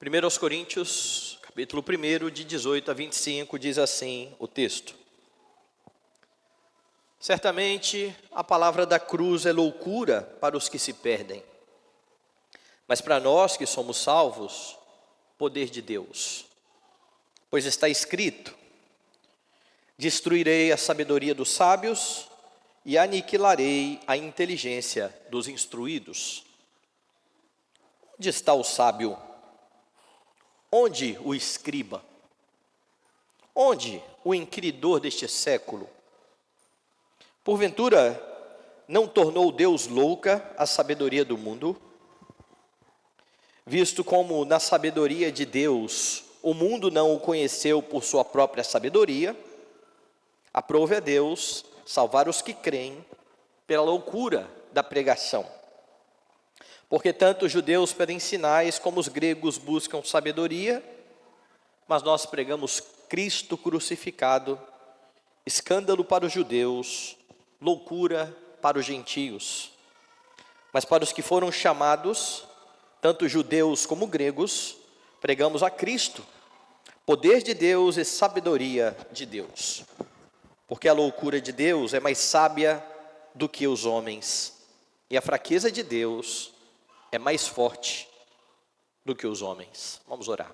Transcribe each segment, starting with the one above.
1 aos Coríntios, capítulo 1, de 18 a 25, diz assim o texto. Certamente a palavra da cruz é loucura para os que se perdem, mas para nós que somos salvos, poder de Deus. Pois está escrito: destruirei a sabedoria dos sábios e aniquilarei a inteligência dos instruídos. Onde está o sábio? Onde o escriba? Onde o inquiridor deste século? Porventura, não tornou Deus louca a sabedoria do mundo? Visto como na sabedoria de Deus o mundo não o conheceu por sua própria sabedoria, aprove a Deus salvar os que creem pela loucura da pregação. Porque tanto os judeus pedem sinais como os gregos buscam sabedoria, mas nós pregamos Cristo crucificado, escândalo para os judeus, loucura para os gentios. Mas para os que foram chamados, tanto judeus como gregos, pregamos a Cristo, poder de Deus e sabedoria de Deus. Porque a loucura de Deus é mais sábia do que os homens, e a fraqueza de Deus é mais forte do que os homens. Vamos orar.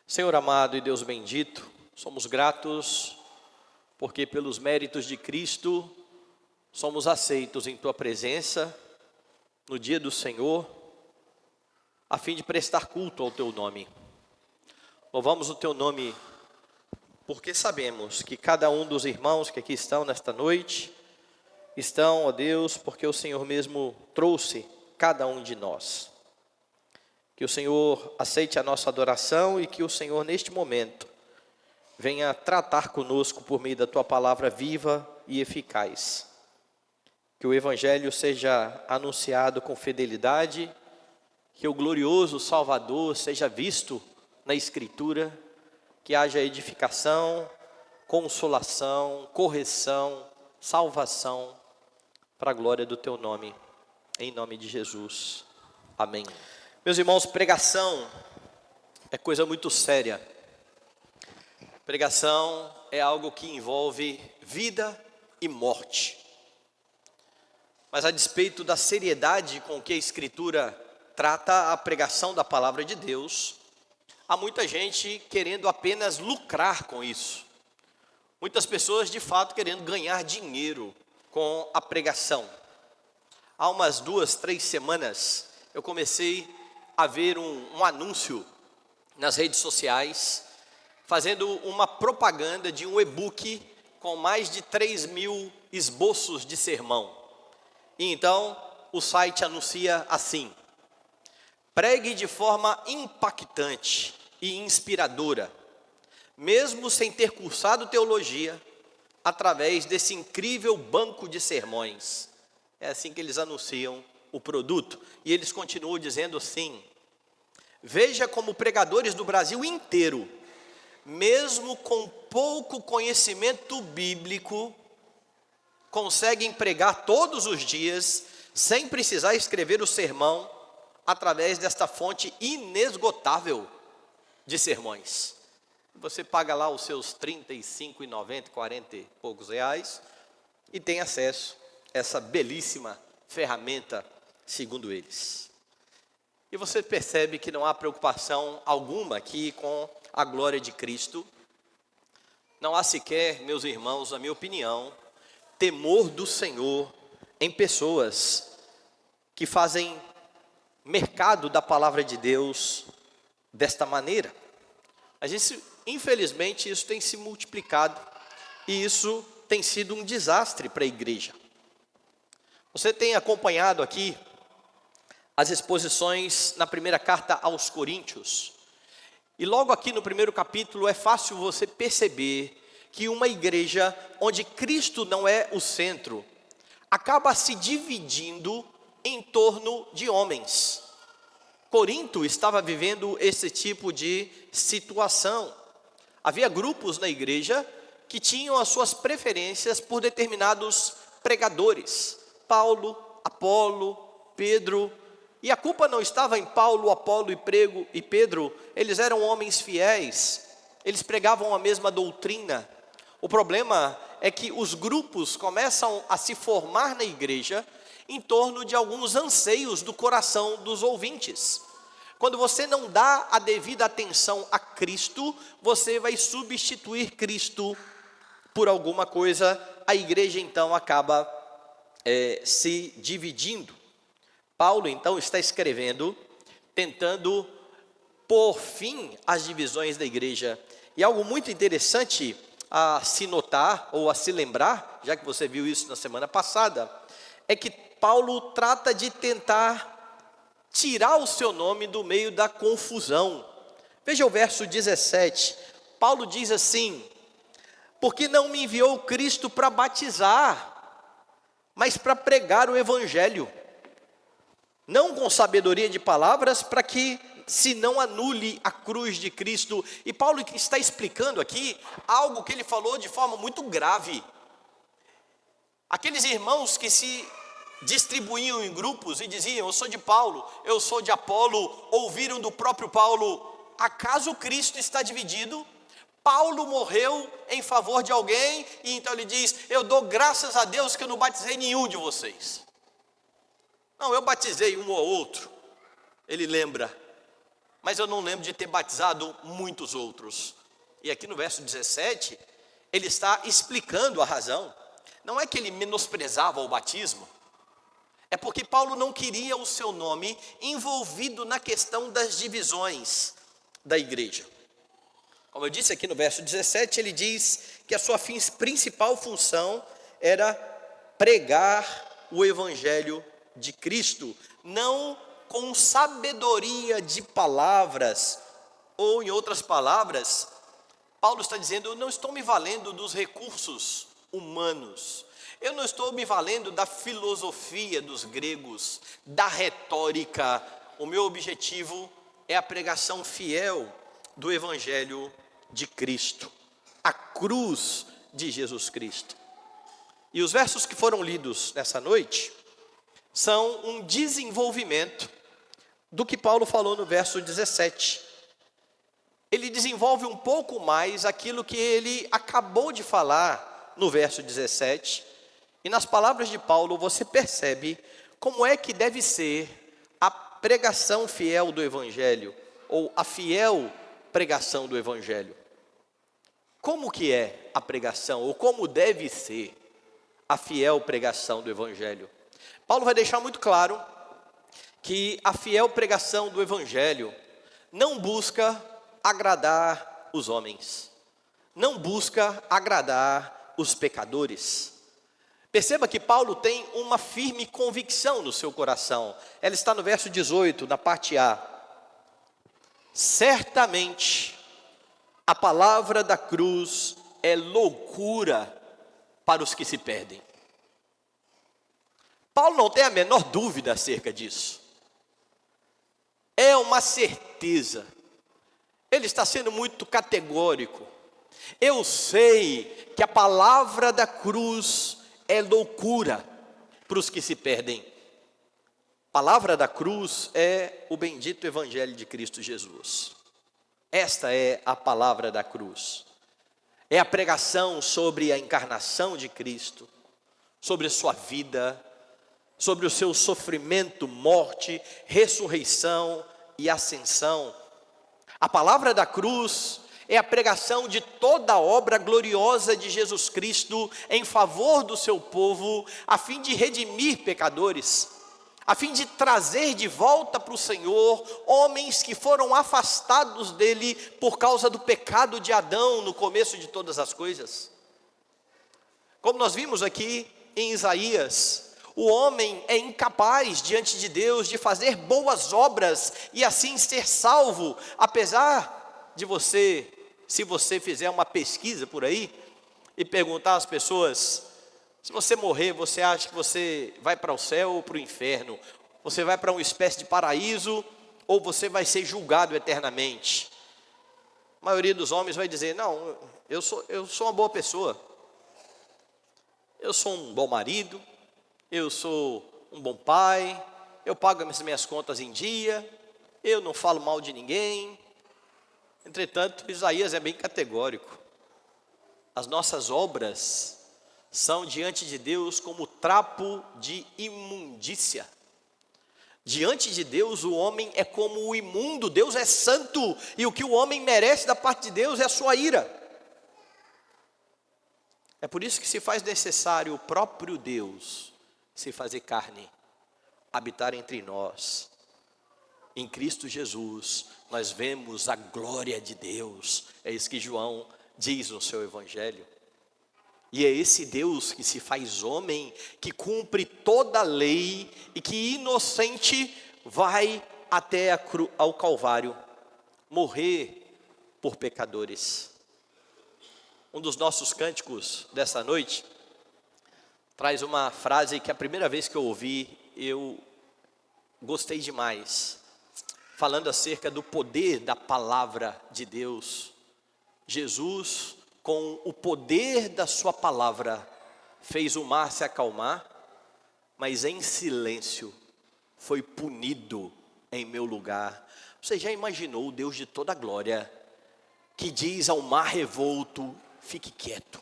Senhor amado e Deus bendito, somos gratos porque pelos méritos de Cristo somos aceitos em Tua presença no dia do Senhor, a fim de prestar culto ao Teu nome. Louvamos o Teu nome porque sabemos que cada um dos irmãos que aqui estão nesta noite estão, ó Deus, porque o Senhor mesmo trouxe cada um de nós. Que o Senhor aceite a nossa adoração e que o Senhor neste momento venha tratar conosco por meio da Tua palavra viva e eficaz. Que o Evangelho seja anunciado com fidelidade, que o glorioso Salvador seja visto na Escritura, que haja edificação, consolação, correção, salvação, para a glória do Teu nome, em nome de Jesus, amém. Meus irmãos, pregação é coisa muito séria. Pregação é algo que envolve vida e morte. Mas a despeito da seriedade com que a Escritura trata a pregação da palavra de Deus, há muita gente querendo apenas lucrar com isso. Muitas pessoas de fato querendo ganhar dinheiro com a pregação. Há umas 2, 3 semanas eu comecei a ver um anúncio nas redes sociais, fazendo uma propaganda de um e-book com mais de 3.000 esboços de sermão. E então o site anuncia assim: pregue de forma impactante e inspiradora, mesmo sem ter cursado teologia, através desse incrível banco de sermões. É assim que eles anunciam o produto. E eles continuam dizendo assim: veja como pregadores do Brasil inteiro, mesmo com pouco conhecimento bíblico, conseguem pregar todos os dias, sem precisar escrever o sermão, através desta fonte inesgotável de sermões. Você paga lá os seus R$ 35,90, 40 e poucos reais, e tem acesso a essa belíssima ferramenta, segundo eles. E você percebe que não há preocupação alguma aqui com a glória de Cristo. Não há sequer, meus irmãos, na minha opinião, temor do Senhor em pessoas que fazem mercado da palavra de Deus desta maneira. Infelizmente, isso tem se multiplicado e isso tem sido um desastre para a igreja. Você tem acompanhado aqui as exposições na primeira carta aos Coríntios. E logo aqui no primeiro capítulo é fácil você perceber que uma igreja onde Cristo não é o centro, acaba se dividindo em torno de homens. Corinto estava vivendo esse tipo de situação. Havia grupos na igreja que tinham as suas preferências por determinados pregadores. Paulo, Apolo, Pedro, E a culpa não estava em Paulo, Apolo e Pedro, eles eram homens fiéis, eles pregavam a mesma doutrina. O problema é que os grupos começam a se formar na igreja em torno de alguns anseios do coração dos ouvintes. Quando você não dá a devida atenção a Cristo, você vai substituir Cristo por alguma coisa, a igreja então acaba se dividindo. Paulo então está escrevendo, tentando pôr fim às divisões da igreja. E algo muito interessante a se notar ou a se lembrar, já que você viu isso na semana passada, é que Paulo trata de tentar tirar o seu nome do meio da confusão. Veja o verso 17, Paulo diz assim: porque não me enviou Cristo para batizar, mas para pregar o evangelho, não com sabedoria de palavras, para que se não anule a cruz de Cristo. E Paulo está explicando aqui algo que ele falou de forma muito grave. Aqueles irmãos que se distribuíam em grupos e diziam: eu sou de Paulo, eu sou de Apolo, ouviram do próprio Paulo: acaso Cristo está dividido? Paulo morreu em favor de alguém, e então ele diz: eu dou graças a Deus que eu não batizei nenhum de vocês. Não, eu batizei um ou outro, ele lembra, mas eu não lembro de ter batizado muitos outros. E aqui no verso 17, ele está explicando a razão. Não é que ele menosprezava o batismo, é porque Paulo não queria o seu nome envolvido na questão das divisões da igreja. Como eu disse aqui no verso 17, ele diz que a sua principal função era pregar o evangelho de Cristo, não com sabedoria de palavras, ou em outras palavras, Paulo está dizendo: eu não estou me valendo dos recursos humanos, eu não estou me valendo da filosofia dos gregos, da retórica. O meu objetivo é a pregação fiel do evangelho de Cristo, a cruz de Jesus Cristo. E os versos que foram lidos nessa noite são um desenvolvimento do que Paulo falou no verso 17. Ele desenvolve um pouco mais aquilo que ele acabou de falar no verso 17. E nas palavras de Paulo você percebe como é que deve ser a pregação fiel do evangelho, ou a fiel pregação do evangelho. Como que é a pregação, ou como deve ser a fiel pregação do evangelho? Paulo vai deixar muito claro que a fiel pregação do evangelho não busca agradar os homens, não busca agradar os pecadores. Perceba que Paulo tem uma firme convicção no seu coração. Ela está no verso 18, na parte A. Certamente a palavra da cruz é loucura para os que se perdem. Paulo não tem a menor dúvida acerca disso. É uma certeza. Ele está sendo muito categórico. Eu sei que a palavra da cruz é loucura para os que se perdem. A palavra da cruz é o bendito evangelho de Cristo Jesus. Esta é a palavra da cruz. É a pregação sobre a encarnação de Cristo, sobre a sua vida, sobre o seu sofrimento, morte, ressurreição e ascensão. A palavra da cruz é a pregação de toda a obra gloriosa de Jesus Cristo em favor do seu povo, a fim de redimir pecadores, a fim de trazer de volta para o Senhor homens que foram afastados dele por causa do pecado de Adão no começo de todas as coisas. Como nós vimos aqui em Isaías, o homem é incapaz diante de Deus de fazer boas obras e assim ser salvo, apesar de você, se você fizer uma pesquisa por aí e perguntar às pessoas: se você morrer, você acha que você vai para o céu ou para o inferno? Você vai para uma espécie de paraíso ou você vai ser julgado eternamente? A maioria dos homens vai dizer: não, eu sou uma boa pessoa. Eu sou um bom marido, eu sou um bom pai, eu pago as minhas contas em dia, eu não falo mal de ninguém. Entretanto, Isaías é bem categórico. As nossas obras são diante de Deus como trapo de imundícia. Diante de Deus o homem é como o imundo, Deus é santo, e o que o homem merece da parte de Deus é a sua ira. É por isso que se faz necessário o próprio Deus se fazer carne, habitar entre nós. Em Cristo Jesus nós vemos a glória de Deus, é isso que João diz no seu evangelho. E é esse Deus que se faz homem, que cumpre toda a lei e que inocente vai até ao Calvário, morrer por pecadores. Um dos nossos cânticos dessa noite traz uma frase que a primeira vez que eu ouvi, eu gostei demais. Falando acerca do poder da palavra de Deus. Jesus, com o poder da sua palavra, fez o mar se acalmar, mas em silêncio foi punido em meu lugar. Você já imaginou o Deus de toda a glória, que diz ao mar revolto, fique quieto.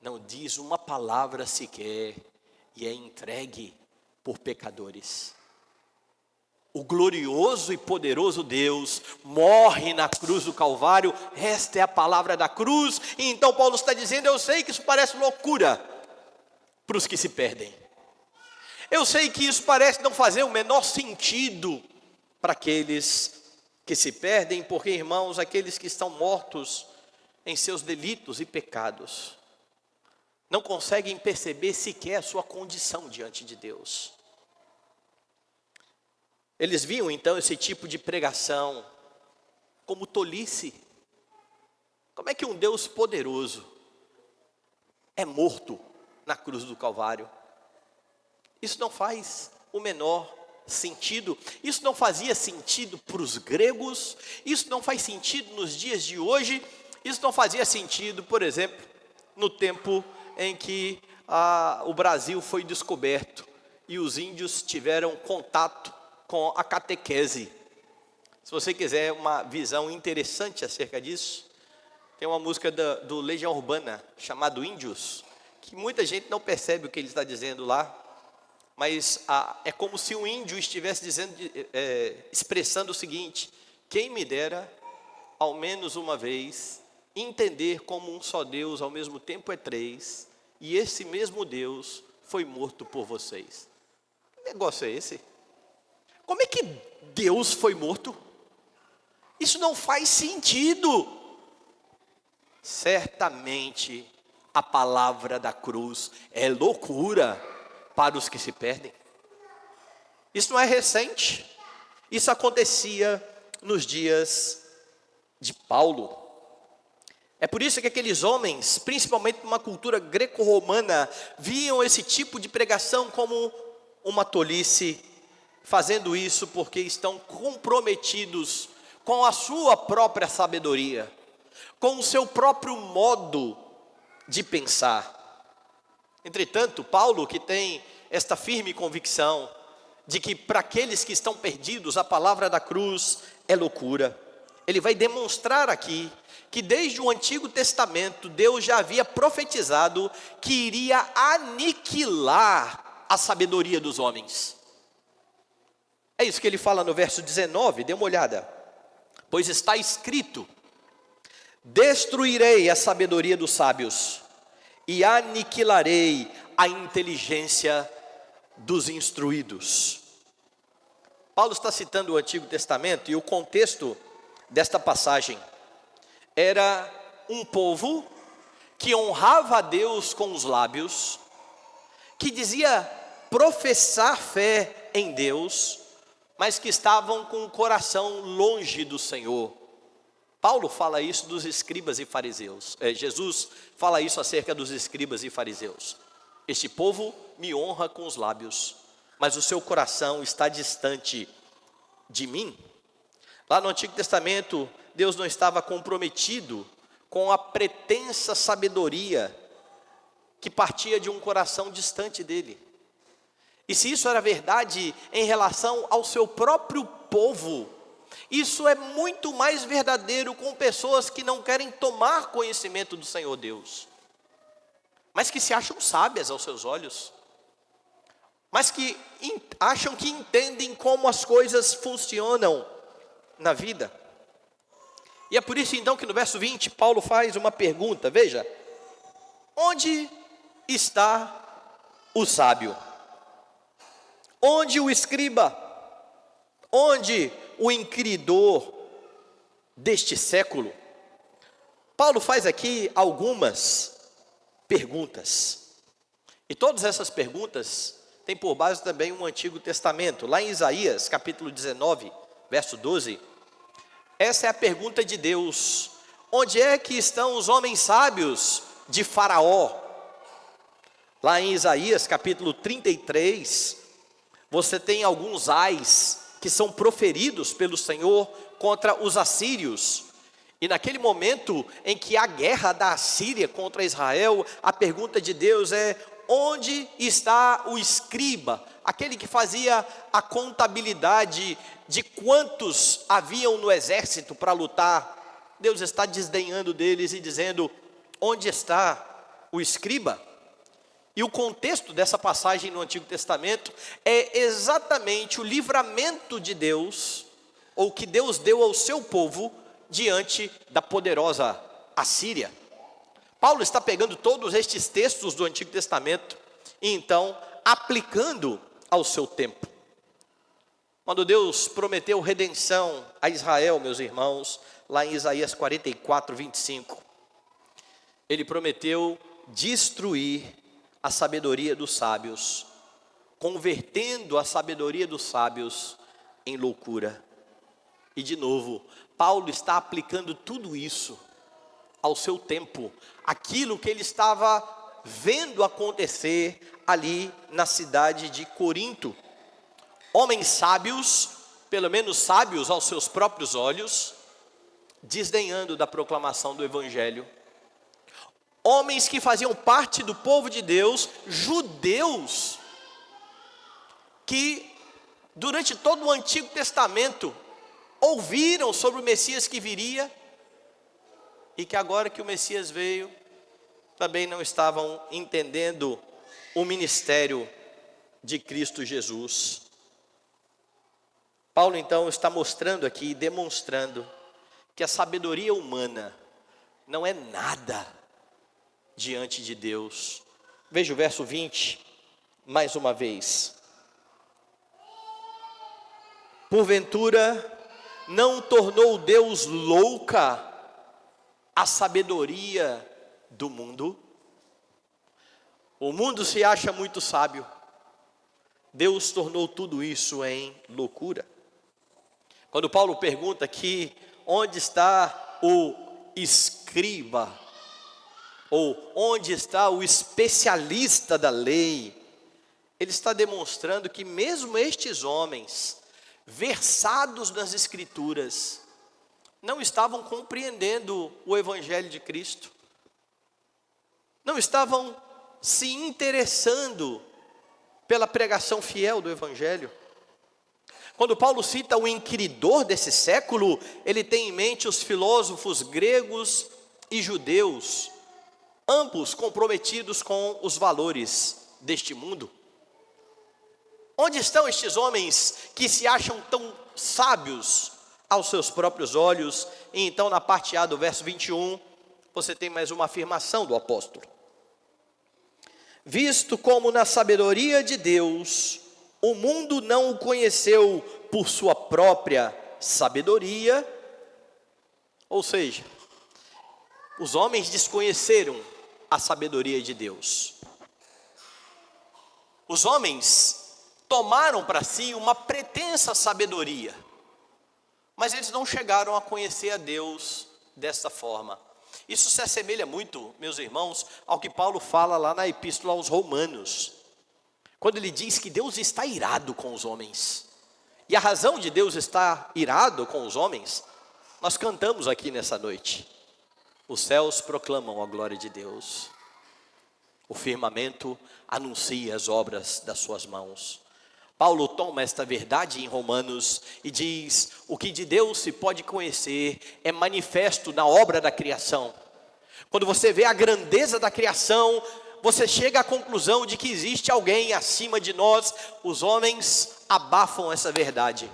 Não diz uma palavra sequer e é entregue por pecadores. O glorioso e poderoso Deus morre na cruz do Calvário. Esta é a palavra da cruz. E então Paulo está dizendo, eu sei que isso parece loucura para os que se perdem. Eu sei que isso parece não fazer o menor sentido para aqueles que se perdem, porque, irmãos, aqueles que estão mortos em seus delitos e pecados, não conseguem perceber sequer a sua condição diante de Deus. Eles viam então esse tipo de pregação como tolice. Como é que um Deus poderoso é morto na cruz do Calvário? Isso não faz o menor sentido. Isso não fazia sentido para os gregos. Isso não faz sentido nos dias de hoje. Isso não fazia sentido, por exemplo, no tempo em que o Brasil foi descoberto e os índios tiveram contato com a catequese. Se você quiser uma visão interessante acerca disso, tem uma música do Legião Urbana, chamado Índios, que muita gente não percebe o que ele está dizendo lá, mas é como se o índio estivesse dizendo, expressando o seguinte, quem me dera, ao menos uma vez, entender como um só Deus ao mesmo tempo é três, e esse mesmo Deus foi morto por vocês. Que negócio é esse? Como é que Deus foi morto? Isso não faz sentido. Certamente a palavra da cruz é loucura para os que se perdem. Isso não é recente. Isso acontecia nos dias de Paulo. É por isso que aqueles homens, principalmente numa cultura greco-romana, viam esse tipo de pregação como uma tolice, fazendo isso porque estão comprometidos com a sua própria sabedoria, com o seu próprio modo de pensar. Entretanto, Paulo, que tem esta firme convicção de que para aqueles que estão perdidos a palavra da cruz é loucura, ele vai demonstrar aqui que desde o Antigo Testamento Deus já havia profetizado que iria aniquilar a sabedoria dos homens. É isso que ele fala no verso 19, dê uma olhada. Pois está escrito, destruirei a sabedoria dos sábios e aniquilarei a inteligência dos instruídos. Paulo está citando o Antigo Testamento e o contexto desta passagem era um povo que honrava a Deus com os lábios, que dizia professar fé em Deus, mas que estavam com o coração longe do Senhor. Paulo fala isso dos escribas e fariseus. Jesus fala isso acerca dos escribas e fariseus. Este povo me honra com os lábios, mas o seu coração está distante de mim. Lá no Antigo Testamento, Deus não estava comprometido com a pretensa sabedoria que partia de um coração distante dele. E se isso era verdade em relação ao seu próprio povo, isso é muito mais verdadeiro com pessoas que não querem tomar conhecimento do Senhor Deus, mas que se acham sábias aos seus olhos, mas que acham que entendem como as coisas funcionam na vida. E é por isso então que no verso 20 Paulo faz uma pergunta, veja: onde está o sábio? Onde o escriba? Onde o inquiridor deste século? Paulo faz aqui algumas perguntas, e todas essas perguntas têm por base também um Antigo Testamento. Lá em Isaías capítulo 19, verso 12, essa é a pergunta de Deus: onde é que estão os homens sábios de Faraó? Lá em Isaías capítulo 33, você tem alguns ais que são proferidos pelo Senhor contra os assírios. E naquele momento em que há guerra da Assíria contra Israel, a pergunta de Deus é: onde está o escriba? Aquele que fazia a contabilidade de quantos haviam no exército para lutar. Deus está desdenhando deles e dizendo: onde está o escriba? E o contexto dessa passagem no Antigo Testamento é exatamente o livramento de Deus, ou que Deus deu ao seu povo diante da poderosa Assíria. Paulo está pegando todos estes textos do Antigo Testamento e então aplicando ao seu tempo. Quando Deus prometeu redenção a Israel, meus irmãos, lá em Isaías 44, 25, Ele prometeu destruir a sabedoria dos sábios, convertendo a sabedoria dos sábios em loucura. E de novo, Paulo está aplicando tudo isso ao seu tempo, aquilo que ele estava vendo acontecer ali na cidade de Corinto. Homens sábios, pelo menos sábios aos seus próprios olhos, desdenhando da proclamação do Evangelho. Homens que faziam parte do povo de Deus, judeus, que durante todo o Antigo Testamento ouviram sobre o Messias que viria, e que agora que o Messias veio, também não estavam entendendo o ministério de Cristo Jesus. Paulo então está mostrando aqui, demonstrando que a sabedoria humana não é nada diante de Deus. Veja o verso 20, mais uma vez. Porventura, não tornou Deus louca a sabedoria do mundo? O mundo se acha muito sábio. Deus tornou tudo isso em loucura. Quando Paulo pergunta aqui, onde está o escriba? Ou onde está o especialista da lei? Ele está demonstrando que mesmo estes homens, versados nas Escrituras, não estavam compreendendo o Evangelho de Cristo, não estavam se interessando pela pregação fiel do Evangelho. Quando Paulo cita o inquiridor desse século, ele tem em mente os filósofos gregos e judeus, ambos comprometidos com os valores deste mundo. Onde estão estes homens que se acham tão sábios aos seus próprios olhos? E então na parte A do verso 21, você tem mais uma afirmação do apóstolo. Visto como na sabedoria de Deus, o mundo não o conheceu por sua própria sabedoria, ou seja, os homens desconheceram a sabedoria de Deus. Os homens tomaram para si uma pretensa sabedoria, mas eles não chegaram a conhecer a Deus desta forma. Isso se assemelha muito, meus irmãos, ao que Paulo fala lá na Epístola aos Romanos, quando ele diz que Deus está irado com os homens. E a razão de Deus estar irado com os homens, nós cantamos aqui nessa noite. Os céus proclamam a glória de Deus. O firmamento anuncia as obras das suas mãos. Paulo toma esta verdade em Romanos e diz: o que de Deus se pode conhecer é manifesto na obra da criação. Quando você vê a grandeza da criação, você chega à conclusão de que existe alguém acima de nós. Os homens abafam essa verdade,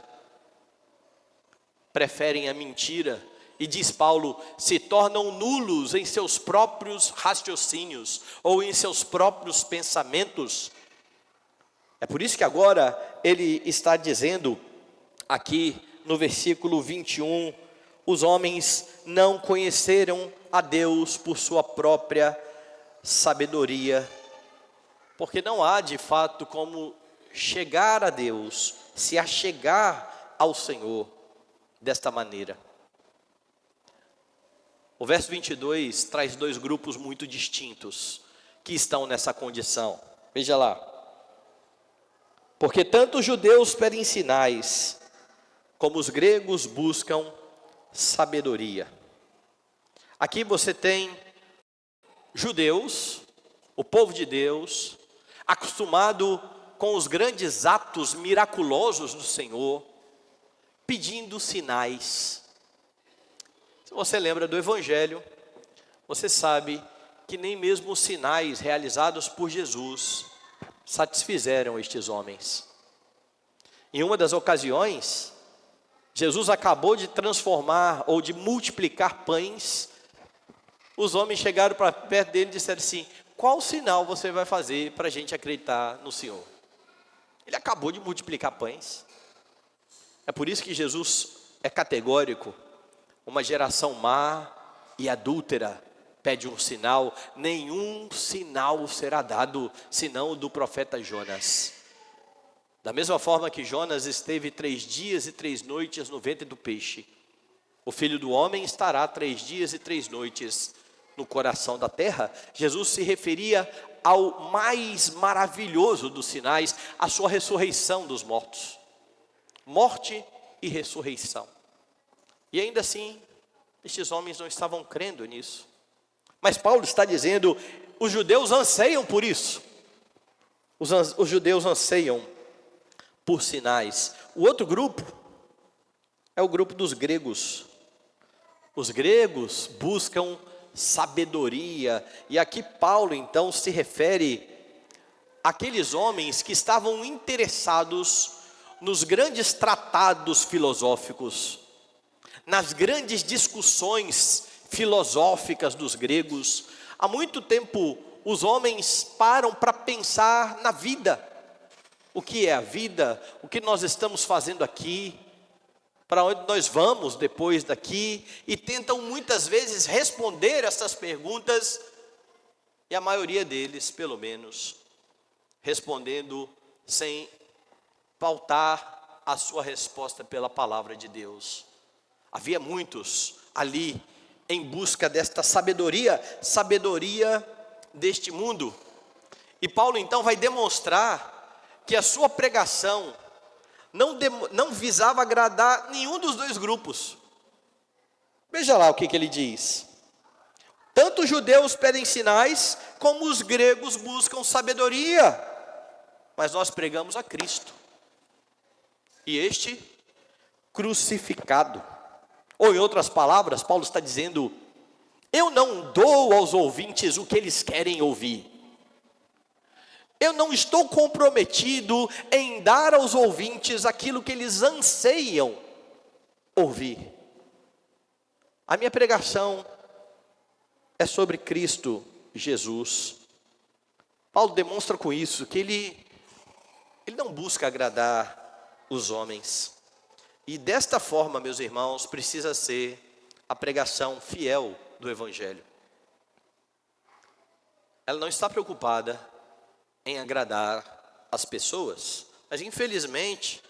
preferem a mentira, e diz Paulo, se tornam nulos em seus próprios raciocínios, ou em seus próprios pensamentos. É por isso que agora ele está dizendo, aqui no versículo 21, os homens não conheceram a Deus por sua própria sabedoria, porque não há de fato como chegar a Deus, se achegar ao Senhor desta maneira. O verso 22 traz dois grupos muito distintos que estão nessa condição. Veja lá. Porque tanto os judeus pedem sinais, como os gregos buscam sabedoria. Aqui você tem judeus, o povo de Deus, acostumado com os grandes atos miraculosos do Senhor, pedindo sinais. Se você lembra do Evangelho, você sabe que nem mesmo os sinais realizados por Jesus satisfizeram estes homens. Em uma das ocasiões, Jesus acabou de transformar ou de multiplicar pães. Os homens chegaram para perto dele e disseram assim: qual sinal você vai fazer para a gente acreditar no Senhor? Ele acabou de multiplicar pães. É por isso que Jesus é categórico. Uma geração má e adúltera pede um sinal. Nenhum sinal será dado, senão o do profeta Jonas. Da mesma forma que Jonas esteve 3 dias e 3 noites no ventre do peixe, o Filho do Homem estará 3 dias e 3 noites no coração da terra. Jesus se referia ao mais maravilhoso dos sinais, a sua ressurreição dos mortos. Morte e ressurreição. E ainda assim, estes homens não estavam crendo nisso. Mas Paulo está dizendo, os judeus anseiam por isso. Os judeus anseiam por sinais. O outro grupo é o grupo dos gregos. Os gregos buscam sabedoria. E aqui Paulo então se refere àqueles homens que estavam interessados nos grandes tratados filosóficos, nas grandes discussões filosóficas dos gregos. Há muito tempo os homens param para pensar na vida. O que é a vida? O que nós estamos fazendo aqui? Para onde nós vamos depois daqui? E tentam muitas vezes responder essas perguntas, e a maioria deles, pelo menos, respondendo sem pautar a sua resposta pela palavra de Deus. Havia muitos ali em busca desta sabedoria deste mundo. E Paulo então vai demonstrar que a sua pregação não visava agradar nenhum dos dois grupos. Veja lá o que ele diz. Tanto os judeus pedem sinais, como os gregos buscam sabedoria. Mas nós pregamos a Cristo, e este crucificado. Ou em outras palavras, Paulo está dizendo, eu não dou aos ouvintes o que eles querem ouvir. Eu não estou comprometido em dar aos ouvintes aquilo que eles anseiam ouvir. A minha pregação é sobre Cristo Jesus. Paulo demonstra com isso que ele não busca agradar os homens. E desta forma, meus irmãos, precisa ser a pregação fiel do Evangelho. Ela não está preocupada em agradar as pessoas, mas infelizmente,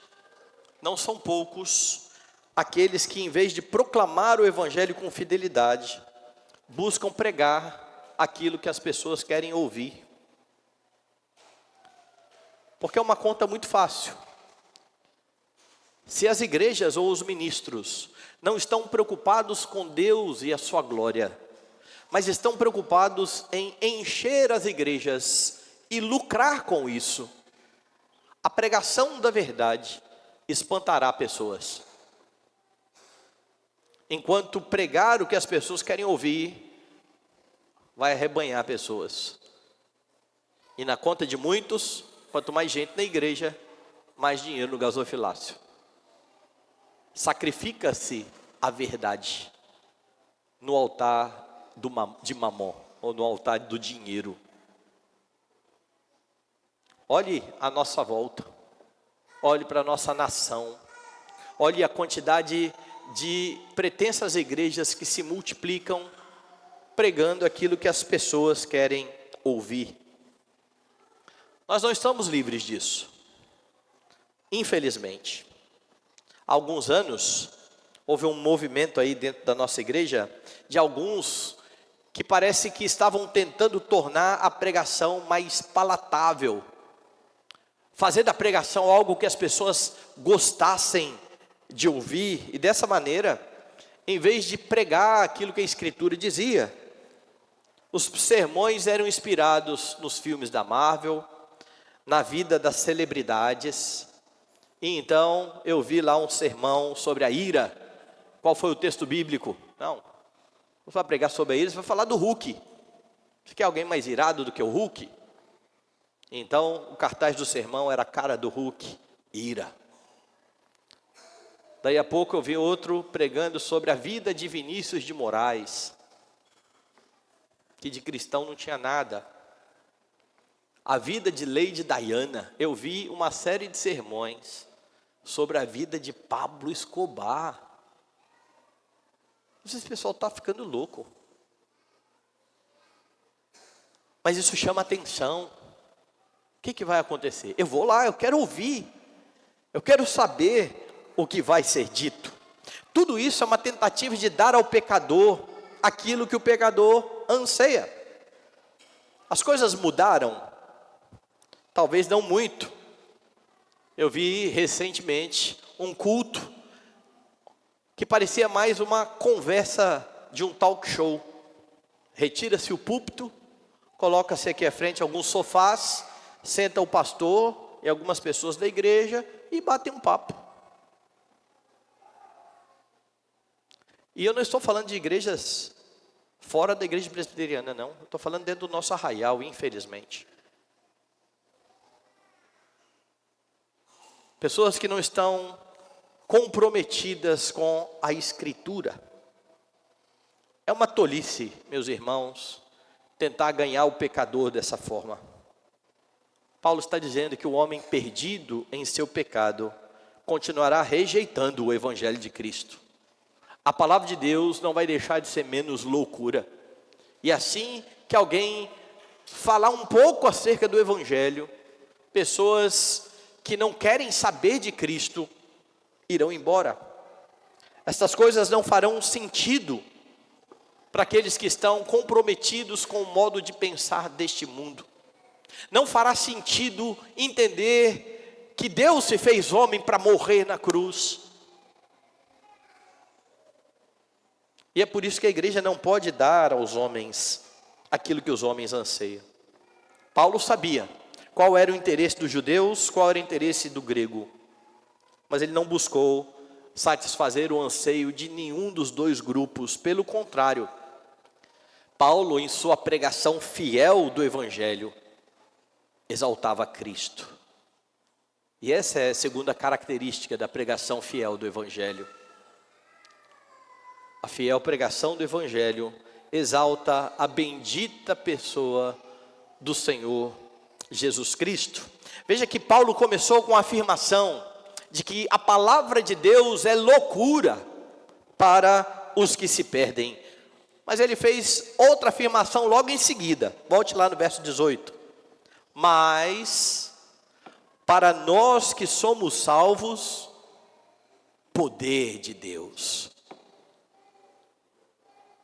não são poucos aqueles que, em vez de proclamar o Evangelho com fidelidade, buscam pregar aquilo que as pessoas querem ouvir. Porque é uma conta muito fácil. Se as igrejas ou os ministros não estão preocupados com Deus e a sua glória, mas estão preocupados em encher as igrejas e lucrar com isso. A pregação da verdade espantará pessoas, enquanto pregar o que as pessoas querem ouvir vai arrebanhar pessoas. E na conta de muitos, quanto mais gente na igreja, mais dinheiro no gasofilácio. Sacrifica-se a verdade no altar de Mamon, ou no altar do dinheiro. Olhe a nossa volta, olhe para a nossa nação, olhe a quantidade de pretensas igrejas que se multiplicam, pregando aquilo que as pessoas querem ouvir. Nós não estamos livres disso, infelizmente. Há alguns anos, houve um movimento aí dentro da nossa igreja, de alguns que parece que estavam tentando tornar a pregação mais palatável, fazer da pregação algo que as pessoas gostassem de ouvir, e dessa maneira, em vez de pregar aquilo que a Escritura dizia, os sermões eram inspirados nos filmes da Marvel, na vida das celebridades. E então eu vi lá um sermão sobre a ira. Qual foi o texto bíblico? Não, você vai pregar sobre a ira, você vai falar do Hulk. Você quer alguém mais irado do que o Hulk? Então o cartaz do sermão era a cara do Hulk, ira. Daí a pouco eu vi outro pregando sobre a vida de Vinícius de Moraes, que de cristão não tinha nada. A vida de Lady Diana. Eu vi uma série de sermões sobre a vida de Pablo Escobar. Esse pessoal está ficando louco. Mas isso chama atenção. O que vai acontecer? Eu vou lá, eu quero ouvir. Eu quero saber o que vai ser dito. Tudo isso é uma tentativa de dar ao pecador aquilo que o pecador anseia. As coisas mudaram? Talvez não muito. Eu vi recentemente um culto que parecia mais uma conversa de um talk show. Retira-se o púlpito, coloca-se aqui à frente alguns sofás, senta o pastor e algumas pessoas da igreja e batem um papo. E eu não estou falando de igrejas fora da igreja presbiteriana, não. Eu estou falando dentro do nosso arraial, infelizmente. Pessoas que não estão comprometidas com a Escritura. É uma tolice, meus irmãos, tentar ganhar o pecador dessa forma. Paulo está dizendo que o homem perdido em seu pecado continuará rejeitando o Evangelho de Cristo. A palavra de Deus não vai deixar de ser menos loucura. E assim que alguém falar um pouco acerca do Evangelho, pessoas que não querem saber de Cristo irão embora. Estas coisas não farão sentido para aqueles que estão comprometidos com o modo de pensar deste mundo. Não fará sentido entender que Deus se fez homem para morrer na cruz. E é por isso que a igreja não pode dar aos homens aquilo que os homens anseiam. Paulo sabia qual era o interesse dos judeus, qual era o interesse do grego. Mas ele não buscou satisfazer o anseio de nenhum dos dois grupos. Pelo contrário, Paulo, em sua pregação fiel do Evangelho, exaltava Cristo. E essa é a segunda característica da pregação fiel do Evangelho. A fiel pregação do Evangelho exalta a bendita pessoa do Senhor Jesus Cristo. Veja que Paulo começou com a afirmação de que a palavra de Deus é loucura para os que se perdem. Mas ele fez outra afirmação logo em seguida. Volte lá no verso 18. Mas para nós que somos salvos, poder de Deus.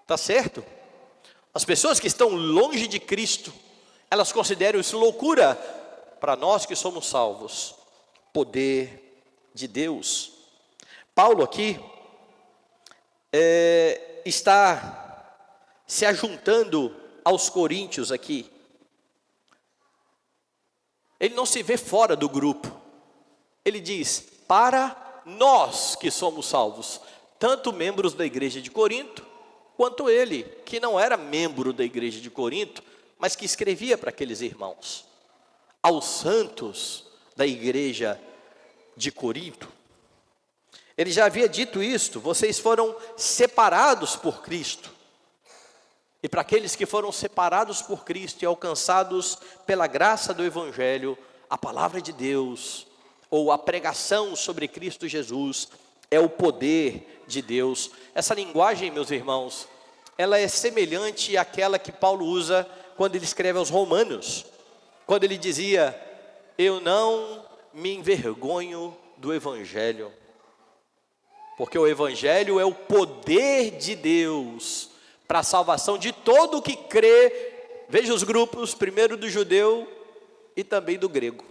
Tá certo? As pessoas que estão longe de Cristo, elas consideram isso loucura. Para nós que somos salvos, poder de Deus. Paulo aqui está se ajuntando aos coríntios aqui. Ele não se vê fora do grupo. Ele diz, para nós que somos salvos, tanto membros da igreja de Corinto, quanto ele, que não era membro da igreja de Corinto, mas que escrevia para aqueles irmãos. Aos santos da igreja de Corinto. Ele já havia dito isto, vocês foram separados por Cristo. E para aqueles que foram separados por Cristo e alcançados pela graça do Evangelho, a palavra de Deus, ou a pregação sobre Cristo Jesus, é o poder de Deus. Essa linguagem, meus irmãos, ela é semelhante àquela que Paulo usa quando ele escreve aos Romanos. Quando ele dizia, eu não me envergonho do Evangelho. Porque o Evangelho é o poder de Deus para a salvação de todo o que crê. Veja os grupos, primeiro do judeu e também do grego.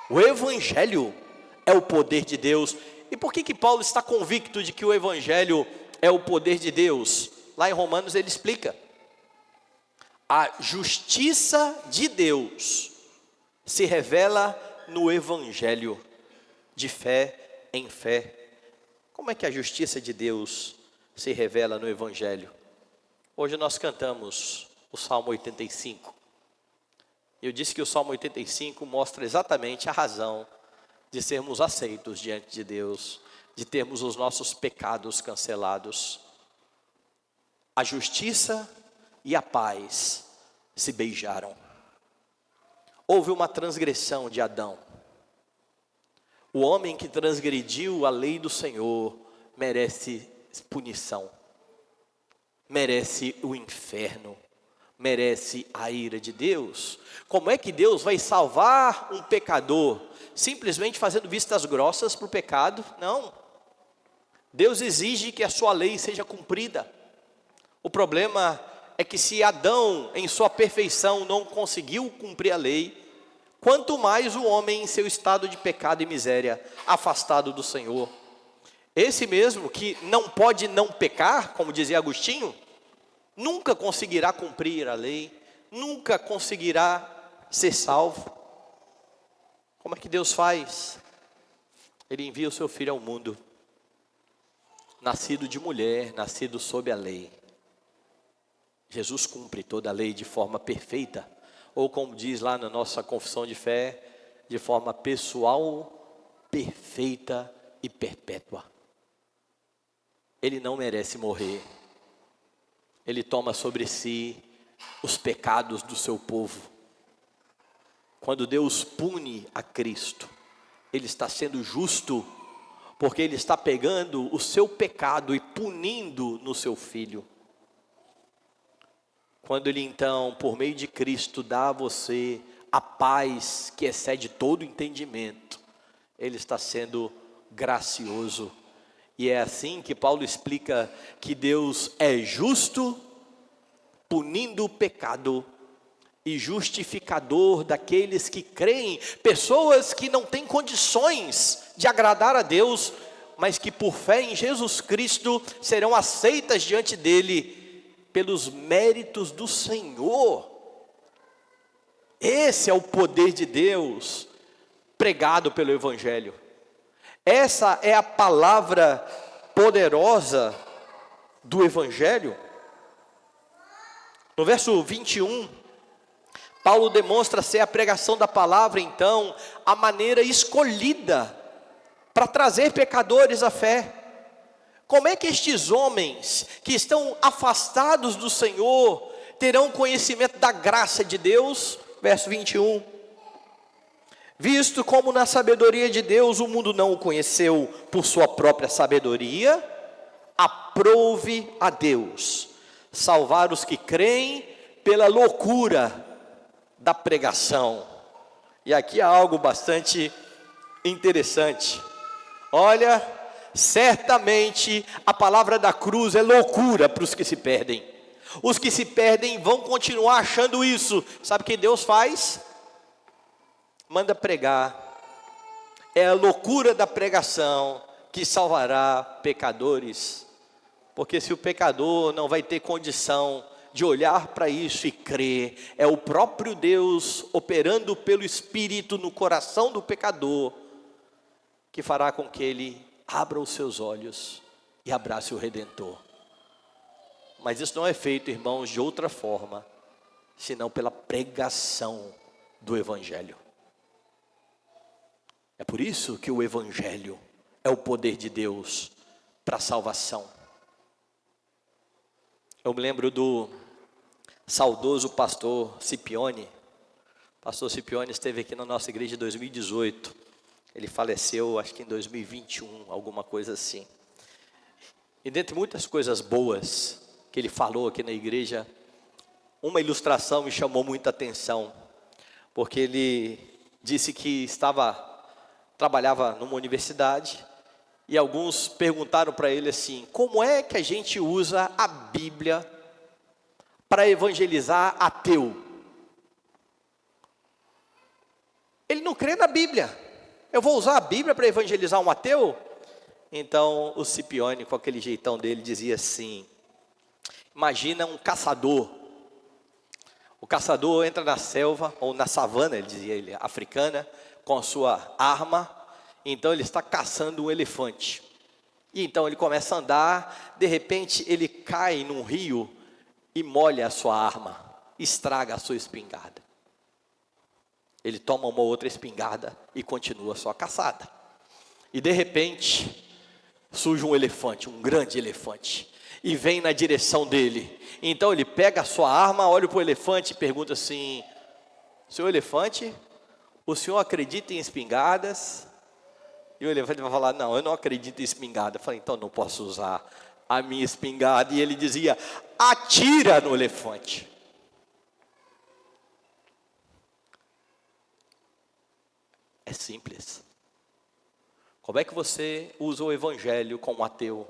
O Evangelho é o poder de Deus. E por que Paulo está convicto de que o Evangelho é o poder de Deus? Lá em Romanos ele explica. A justiça de Deus se revela no Evangelho, de fé em fé. Como é que a justiça de Deus se revela no Evangelho? Hoje nós cantamos o Salmo 85. Eu disse que o Salmo 85 mostra exatamente a razão de sermos aceitos diante de Deus, de termos os nossos pecados cancelados. A justiça e a paz se beijaram. Houve uma transgressão de Adão. O homem que transgrediu a lei do Senhor merece punição, merece o inferno, merece a ira de Deus. Como é que Deus vai salvar um pecador simplesmente fazendo vistas grossas para o pecado? Não. Deus exige que a sua lei seja cumprida. O problema é que se Adão, em sua perfeição, não conseguiu cumprir a lei, quanto mais o homem em seu estado de pecado e miséria, afastado do Senhor. Esse mesmo que não pode não pecar, como dizia Agostinho, nunca conseguirá cumprir a lei, nunca conseguirá ser salvo. Como é que Deus faz? Ele envia o seu filho ao mundo, nascido de mulher, nascido sob a lei. Jesus cumpre toda a lei de forma perfeita, ou como diz lá na nossa confissão de fé, de forma pessoal, perfeita e perpétua. Ele não merece morrer. Ele toma sobre si os pecados do seu povo. Quando Deus pune a Cristo, Ele está sendo justo, porque Ele está pegando o seu pecado e punindo no seu Filho. Quando Ele então, por meio de Cristo, dá a você a paz que excede todo entendimento, Ele está sendo gracioso. E é assim que Paulo explica que Deus é justo, punindo o pecado, e justificador daqueles que creem, pessoas que não têm condições de agradar a Deus, mas que por fé em Jesus Cristo serão aceitas diante dEle, pelos méritos do Senhor. Esse é o poder de Deus, pregado pelo Evangelho. Essa é a palavra poderosa do Evangelho. No verso 21, Paulo demonstra ser a pregação da palavra, então, a maneira escolhida para trazer pecadores à fé. Como é que estes homens que estão afastados do Senhor terão conhecimento da graça de Deus? Verso 21. Visto como na sabedoria de Deus o mundo não o conheceu por sua própria sabedoria, aprove a Deus salvar os que creem pela loucura da pregação. E aqui há algo bastante interessante. Olha, certamente a palavra da cruz é loucura para os que se perdem. Os que se perdem vão continuar achando isso. Sabe o que Deus faz? Manda pregar. É a loucura da pregação que salvará pecadores. Porque se o pecador não vai ter condição de olhar para isso e crer, é o próprio Deus operando pelo Espírito no coração do pecador, que fará com que ele abra os seus olhos e abrace o Redentor. Mas isso não é feito, irmãos, de outra forma, senão pela pregação do Evangelho. É por isso que o Evangelho é o poder de Deus para a salvação. Eu me lembro do saudoso pastor Scipione. O pastor Scipione esteve aqui na nossa igreja em 2018. Ele faleceu, acho que em 2021, alguma coisa assim. E dentre muitas coisas boas que ele falou aqui na igreja, uma ilustração me chamou muita atenção, porque ele disse que trabalhava numa universidade, e alguns perguntaram para ele assim: como é que a gente usa a Bíblia para evangelizar ateu? Ele não crê na Bíblia. Eu vou usar a Bíblia para evangelizar um ateu? Então o Scipione, com aquele jeitão dele, dizia assim: imagina um caçador. O caçador entra na selva, ou na savana, ele africana, com a sua arma. Então ele está caçando um elefante. E então ele começa a andar, de repente ele cai num rio e molha a sua arma, estraga a sua espingarda. Ele toma uma outra espingarda e continua a sua caçada. E de repente surge um elefante, um grande elefante, e vem na direção dele. Então ele pega a sua arma, olha para o elefante e pergunta assim: senhor elefante, o senhor acredita em espingardas? E o elefante vai falar: não, eu não acredito em espingarda. Eu falei: então não posso usar a minha espingarda. E ele dizia: atira no elefante. É simples. Como é que você usa o evangelho com um ateu?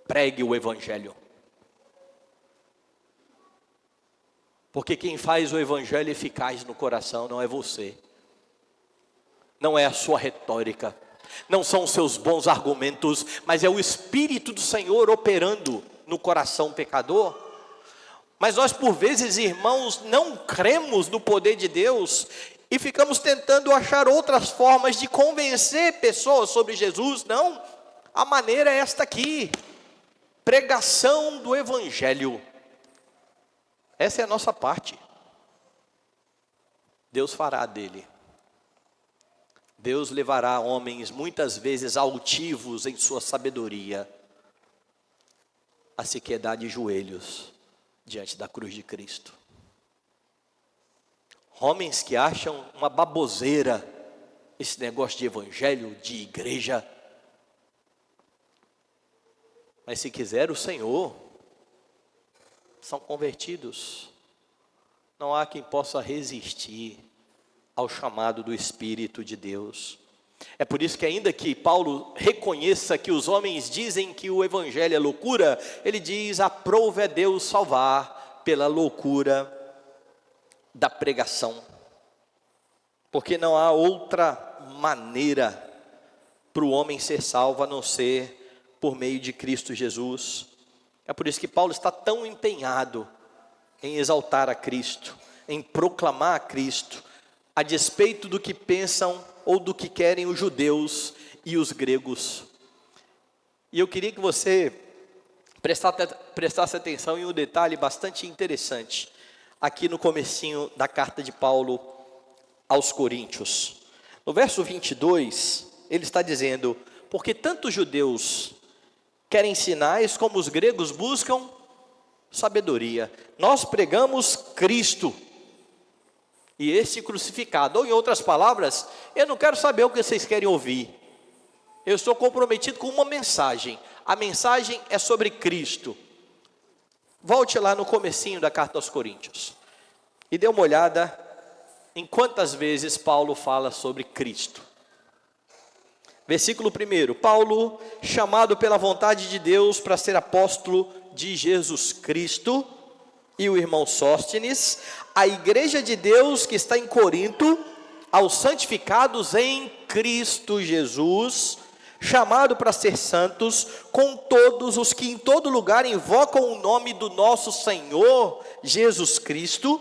Pregue o evangelho. Porque quem faz o evangelho eficaz no coração não é você. Não é a sua retórica, não são os seus bons argumentos, mas é o Espírito do Senhor operando no coração pecador. Mas nós por vezes, irmãos, não cremos no poder de Deus e ficamos tentando achar outras formas de convencer pessoas sobre Jesus. Não, a maneira é esta aqui: pregação do Evangelho. Essa é a nossa parte. Deus fará dele. Deus levará homens muitas vezes altivos em sua sabedoria a se quedar de joelhos diante da cruz de Cristo. Homens que acham uma baboseira esse negócio de evangelho, de igreja. Mas se quiser o Senhor, são convertidos. Não há quem possa resistir ao chamado do Espírito de Deus. É por isso que ainda que Paulo reconheça que os homens dizem que o evangelho é loucura, ele diz: aprove a Deus salvar pela loucura da pregação. Porque não há outra maneira para o homem ser salvo a não ser por meio de Cristo Jesus. É por isso que Paulo está tão empenhado em exaltar a Cristo, em proclamar a Cristo, a despeito do que pensam ou do que querem os judeus e os gregos. E eu queria que você prestasse atenção em um detalhe bastante interessante, aqui no comecinho da carta de Paulo aos Coríntios. No verso 22, ele está dizendo: porque tanto os judeus querem sinais, como os gregos buscam sabedoria. Nós pregamos Cristo e esse crucificado. Ou em outras palavras, eu não quero saber o que vocês querem ouvir. Eu estou comprometido com uma mensagem. A mensagem é sobre Cristo. Volte lá no comecinho da carta aos Coríntios e dê uma olhada em quantas vezes Paulo fala sobre Cristo. Versículo 1: Paulo, chamado pela vontade de Deus para ser apóstolo de Jesus Cristo, e o irmão Sóstenes, a igreja de Deus que está em Corinto, aos santificados em Cristo Jesus, chamado para ser santos, com todos os que em todo lugar invocam o nome do nosso Senhor Jesus Cristo,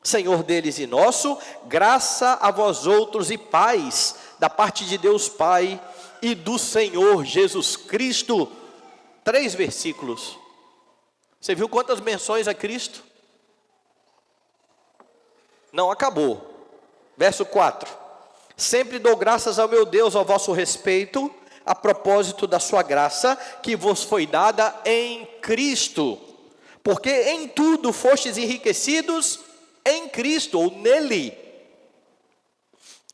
Senhor deles e nosso, graça a vós outros e paz, da parte de Deus Pai e do Senhor Jesus Cristo. 3 versículos. Você viu quantas menções a Cristo? Não acabou. Verso 4: sempre dou graças ao meu Deus ao vosso respeito, a propósito da sua graça, que vos foi dada em Cristo, porque em tudo fostes enriquecidos em Cristo, ou nele,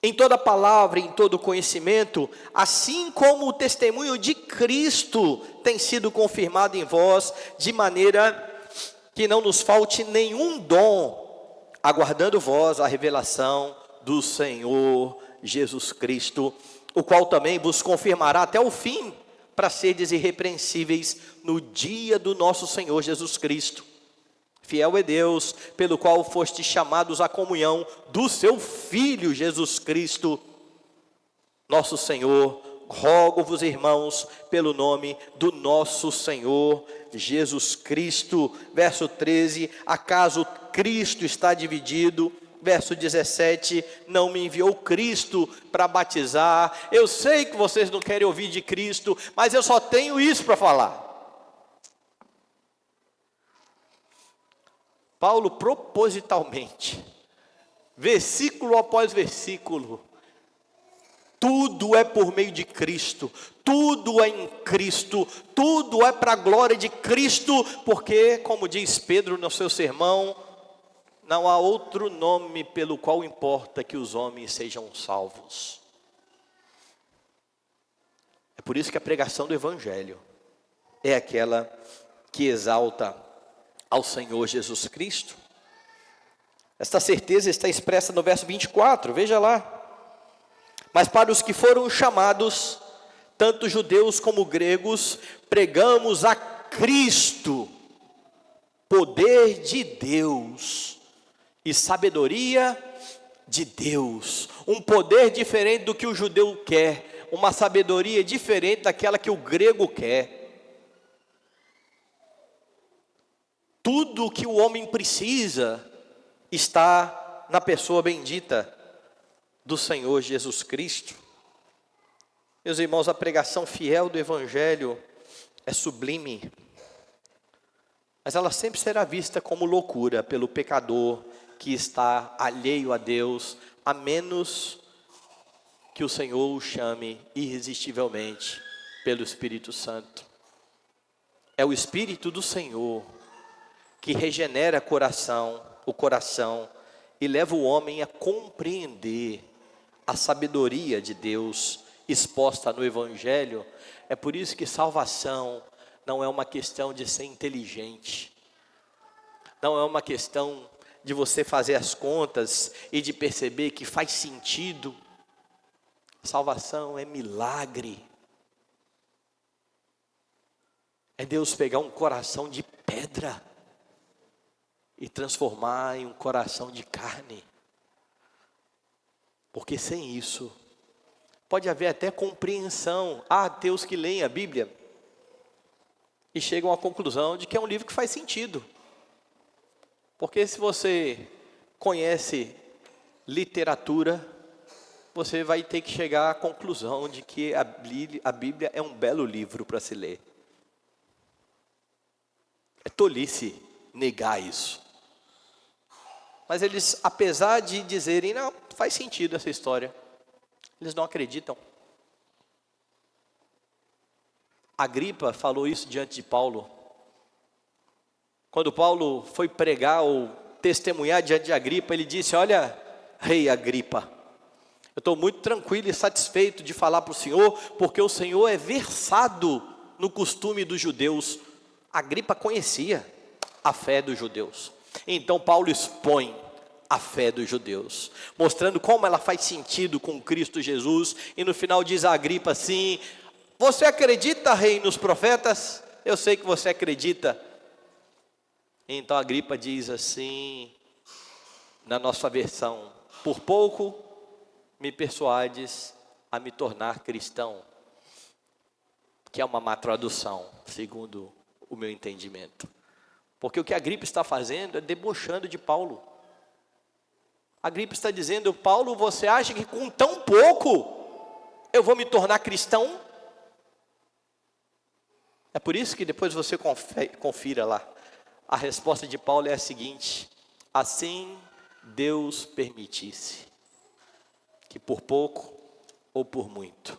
em toda palavra, em todo conhecimento, assim como o testemunho de Cristo tem sido confirmado em vós, de maneira que não nos falte nenhum dom, aguardando vós a revelação do Senhor Jesus Cristo, o qual também vos confirmará até o fim, para serdes irrepreensíveis no dia do nosso Senhor Jesus Cristo. Fiel é Deus, pelo qual fostes chamados à comunhão do seu Filho Jesus Cristo, nosso Senhor. Rogo-vos, irmãos, pelo nome do nosso Senhor Jesus Cristo. Verso 13: acaso Cristo está dividido? Verso 17: não me enviou Cristo para batizar. Eu sei que vocês não querem ouvir de Cristo, mas eu só tenho isso para falar. Paulo propositalmente, versículo após versículo, tudo é por meio de Cristo, tudo é em Cristo, tudo é para a glória de Cristo, porque, como diz Pedro no seu sermão, não há outro nome pelo qual importa que os homens sejam salvos. É por isso que a pregação do Evangelho é aquela que exalta ao Senhor Jesus Cristo. Esta certeza está expressa no verso 24, veja lá: mas para os que foram chamados, tanto judeus como gregos, pregamos a Cristo, poder de Deus e sabedoria de Deus. Um poder diferente do que o judeu quer, uma sabedoria diferente daquela que o grego quer. Tudo o que o homem precisa está na pessoa bendita do Senhor Jesus Cristo. Meus irmãos, a pregação fiel do Evangelho é sublime, mas ela sempre será vista como loucura pelo pecador que está alheio a Deus, a menos que o Senhor o chame irresistivelmente pelo Espírito Santo. É o Espírito do Senhor que regenera o coração e leva o homem a compreender a sabedoria de Deus exposta no Evangelho. É por isso que salvação não é uma questão de ser inteligente, não é uma questão de você fazer as contas e de perceber que faz sentido. Salvação é milagre, é Deus pegar um coração de pedra e transformar em um coração de carne. Porque sem isso, pode haver até compreensão. Há ateus que leem a Bíblia e chegam à conclusão de que é um livro que faz sentido. Porque se você conhece literatura, você vai ter que chegar à conclusão de que a Bíblia é um belo livro para se ler. É tolice negar isso. Mas eles, apesar de dizerem, não, faz sentido essa história, eles não acreditam. Agripa falou isso diante de Paulo. Quando Paulo foi pregar ou testemunhar diante de Agripa, ele disse: olha, rei Agripa, eu estou muito tranquilo e satisfeito de falar para o Senhor, porque o Senhor é versado no costume dos judeus. Agripa conhecia a fé dos judeus. Então Paulo expõe a fé dos judeus, mostrando como ela faz sentido com Cristo Jesus, e no final diz a Agripa assim: você acredita, rei, nos profetas? Eu sei que você acredita. Então Agripa diz assim, na nossa versão: por pouco me persuades a me tornar cristão. que é uma má tradução, segundo o meu entendimento. Porque o que Agripa está fazendo é debochando de Paulo. Agripa está dizendo: Paulo, você acha que com tão pouco eu vou me tornar cristão? É por isso que depois você confira lá. A resposta de Paulo é a seguinte: assim Deus permitisse que por pouco ou por muito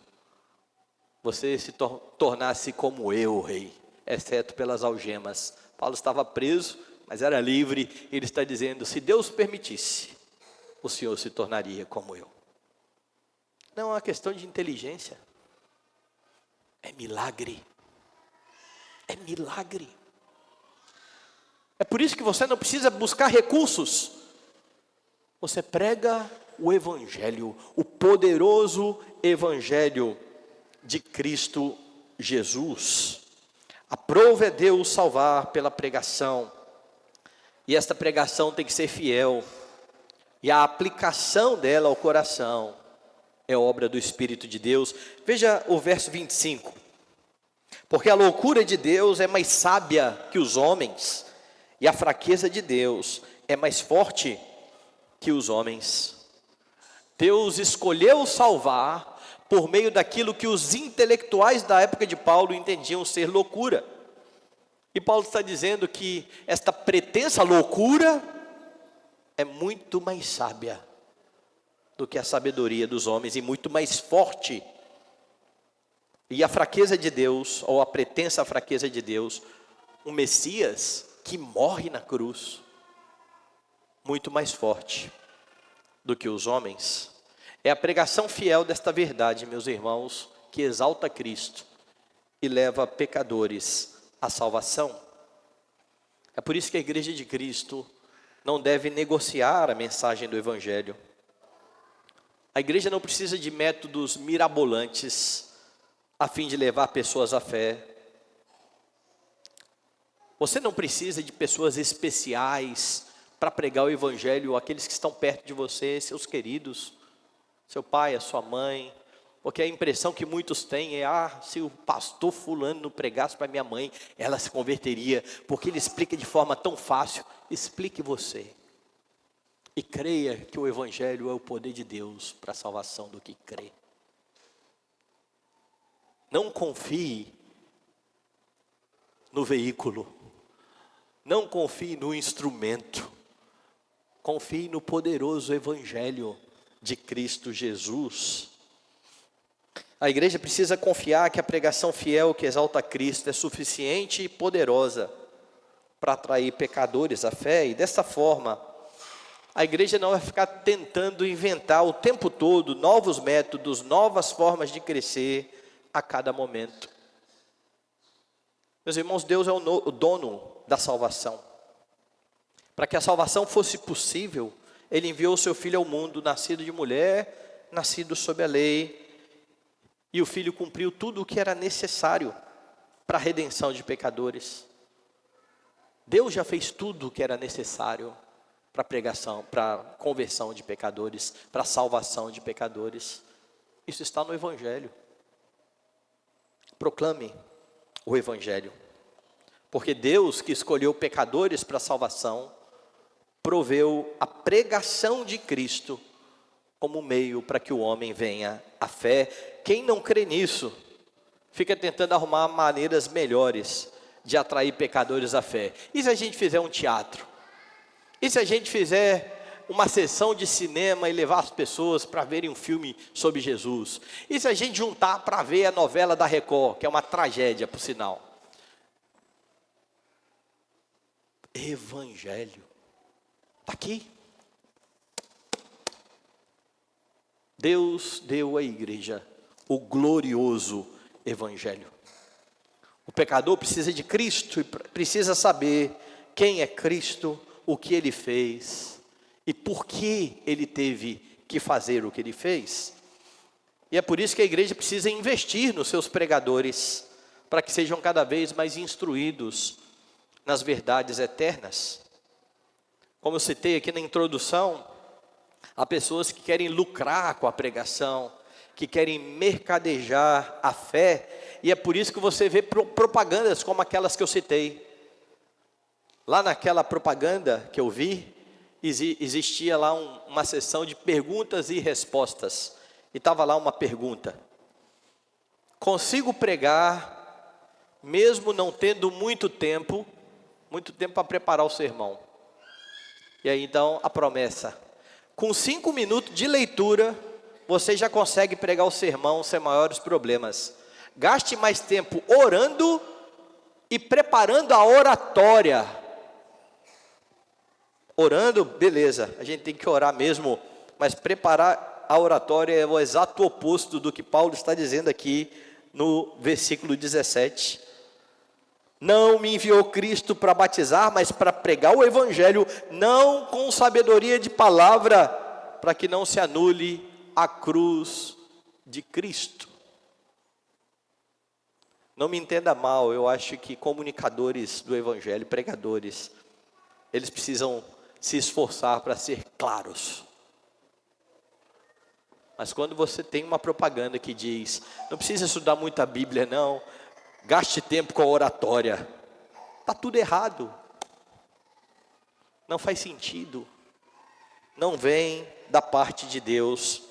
você se tornasse como eu, rei, exceto pelas algemas. Paulo estava preso, mas era livre. Ele está dizendo: se Deus permitisse, o Senhor se tornaria como eu. Não é uma questão de inteligência, é milagre. É milagre. É por isso que você não precisa buscar recursos. Você prega o Evangelho, o poderoso Evangelho de Cristo Jesus. Aprove a Deus salvar pela pregação. E esta pregação tem que ser fiel. E a aplicação dela ao coração é obra do Espírito de Deus. Veja o verso 25. Porque a loucura de Deus é mais sábia que os homens, e a fraqueza de Deus é mais forte que os homens. Deus escolheu salvar por meio daquilo que os intelectuais da época de Paulo entendiam ser loucura. E Paulo está dizendo que esta pretensa loucura é muito mais sábia do que a sabedoria dos homens e muito mais forte. E a fraqueza de Deus, ou a pretensa fraqueza de Deus, um Messias que morre na cruz, muito mais forte do que os homens. É a pregação fiel desta verdade, meus irmãos, que exalta Cristo e leva pecadores à salvação. É por isso que a igreja de Cristo não deve negociar a mensagem do Evangelho. A igreja não precisa de métodos mirabolantes a fim de levar pessoas à fé. Você não precisa de pessoas especiais para pregar o Evangelho àqueles que estão perto de você, seus queridos, seu pai, a sua mãe. Porque a impressão que muitos têm é: se o pastor fulano não pregasse para minha mãe, ela se converteria, porque ele explica de forma tão fácil. Explique você. E creia que o Evangelho é o poder de Deus para a salvação do que crê. Não confie no veículo, não confie no instrumento, confie no poderoso Evangelho de Cristo Jesus. A igreja precisa confiar que a pregação fiel que exalta Cristo é suficiente e poderosa para atrair pecadores à fé, e dessa forma a igreja não vai ficar tentando inventar o tempo todo novos métodos, novas formas de crescer a cada momento. Meus irmãos, Deus é o dono da salvação. Para que a salvação fosse possível, Ele enviou o seu Filho ao mundo, nascido de mulher, nascido sob a lei, e o Filho cumpriu tudo o que era necessário para a redenção de pecadores. Deus já fez tudo o que era necessário para a pregação, para a conversão de pecadores, para a salvação de pecadores. Isso está no Evangelho. Proclame o Evangelho, porque Deus, que escolheu pecadores para a salvação, proveu a pregação de Cristo como meio para que o homem venha à fé. Quem não crê nisso, fica tentando arrumar maneiras melhores de atrair pecadores à fé. E se a gente fizer um teatro? E se a gente fizer uma sessão de cinema e levar as pessoas para verem um filme sobre Jesus? E se a gente juntar para ver a novela da Record, que é uma tragédia, por sinal? Evangelho. Está aqui. Deus deu à igreja o glorioso Evangelho. O pecador precisa de Cristo e precisa saber quem é Cristo, o que Ele fez e por que Ele teve que fazer o que Ele fez. E é por isso que a igreja precisa investir nos seus pregadores, para que sejam cada vez mais instruídos nas verdades eternas. Como eu citei aqui na introdução, há pessoas que querem lucrar com a pregação, que querem mercadejar a fé, e é por isso que você vê propagandas como aquelas que eu citei. Lá naquela propaganda que eu vi, existia lá uma sessão de perguntas e respostas, e estava lá uma pergunta: consigo pregar, mesmo não tendo muito tempo para preparar o sermão? E aí então a promessa: com 5 minutos de leitura, você já consegue pregar o sermão sem maiores problemas. Gaste mais tempo orando e preparando a oratória. Orando, beleza, a gente tem que orar mesmo, mas preparar a oratória é o exato oposto do que Paulo está dizendo aqui no versículo 17. Não me enviou Cristo para batizar, mas para pregar o evangelho, não com sabedoria de palavra, para que não se anule a cruz de Cristo. Não me entenda mal, eu acho que comunicadores do evangelho, pregadores, eles precisam se esforçar para ser claros. Mas quando você tem uma propaganda que diz: não precisa estudar muito a Bíblia não, gaste tempo com a oratória, está tudo errado, não faz sentido, não vem da parte de Deus.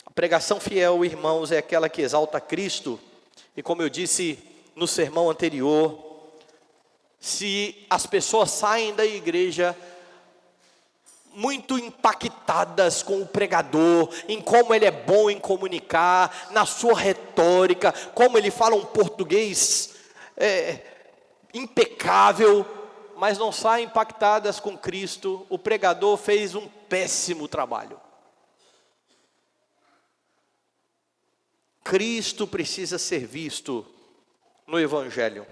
A pregação fiel, irmãos, é aquela que exalta Cristo, e como eu disse no sermão anterior, se as pessoas saem da igreja muito impactadas com o pregador, em como ele é bom em comunicar, na sua retórica, como ele fala um português impecável, mas não saem impactadas com Cristo, o pregador fez um péssimo trabalho. Cristo precisa ser visto no evangelho,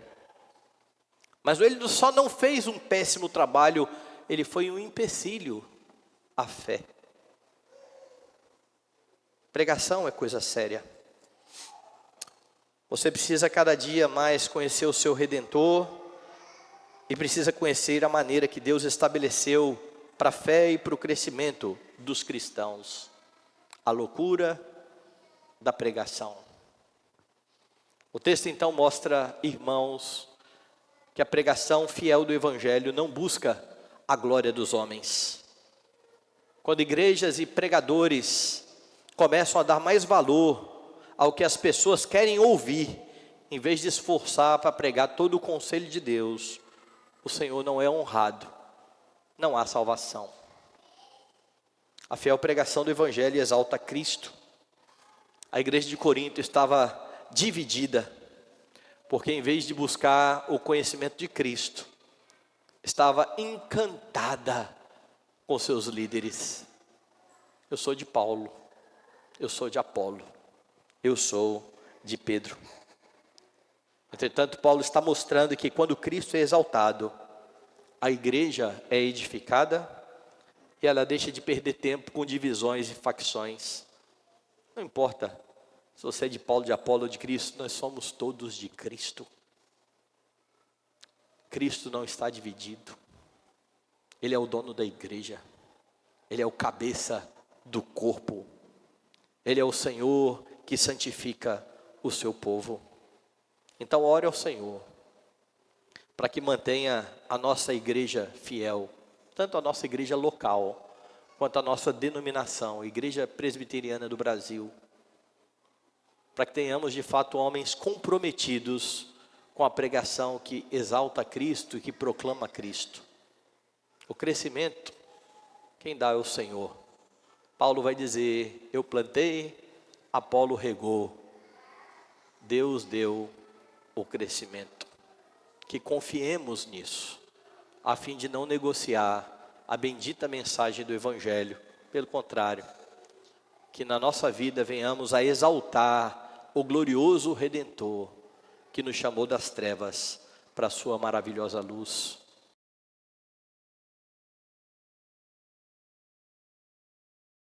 mas ele só não fez um péssimo trabalho, ele foi um empecilho à fé. Pregação é coisa séria. Você precisa cada dia mais conhecer o seu Redentor, e precisa conhecer a maneira que Deus estabeleceu para a fé e para o crescimento dos cristãos. A loucura da pregação. O texto então mostra, irmãos, que a pregação fiel do evangelho não busca a glória dos homens. Quando igrejas e pregadores começam a dar mais valor ao que as pessoas querem ouvir, em vez de esforçar para pregar todo o conselho de Deus, o Senhor não é honrado, não há salvação. A fiel pregação do evangelho exalta Cristo. A igreja de Corinto estava dividida, porque em vez de buscar o conhecimento de Cristo, estava encantada com seus líderes. Eu sou de Paulo, eu sou de Apolo, eu sou de Pedro. Entretanto, Paulo está mostrando que quando Cristo é exaltado, a igreja é edificada e ela deixa de perder tempo com divisões e facções. Não importa se você é de Paulo, de Apolo ou de Cristo, nós somos todos de Cristo. Cristo não está dividido. Ele é o dono da igreja. Ele é o cabeça do corpo. Ele é o Senhor que santifica o seu povo. Então ore ao Senhor, para que mantenha a nossa igreja fiel, tanto a nossa igreja local, quanto a nossa denominação, Igreja Presbiteriana do Brasil, para que tenhamos de fato homens comprometidos com a pregação que exalta Cristo e que proclama Cristo. O crescimento, quem dá é o Senhor. Paulo vai dizer: eu plantei, Apolo regou, Deus deu o crescimento. Que confiemos nisso, a fim de não negociar a bendita mensagem do evangelho. Pelo contrário, que na nossa vida venhamos a exaltar o glorioso Redentor, que nos chamou das trevas para a sua maravilhosa luz.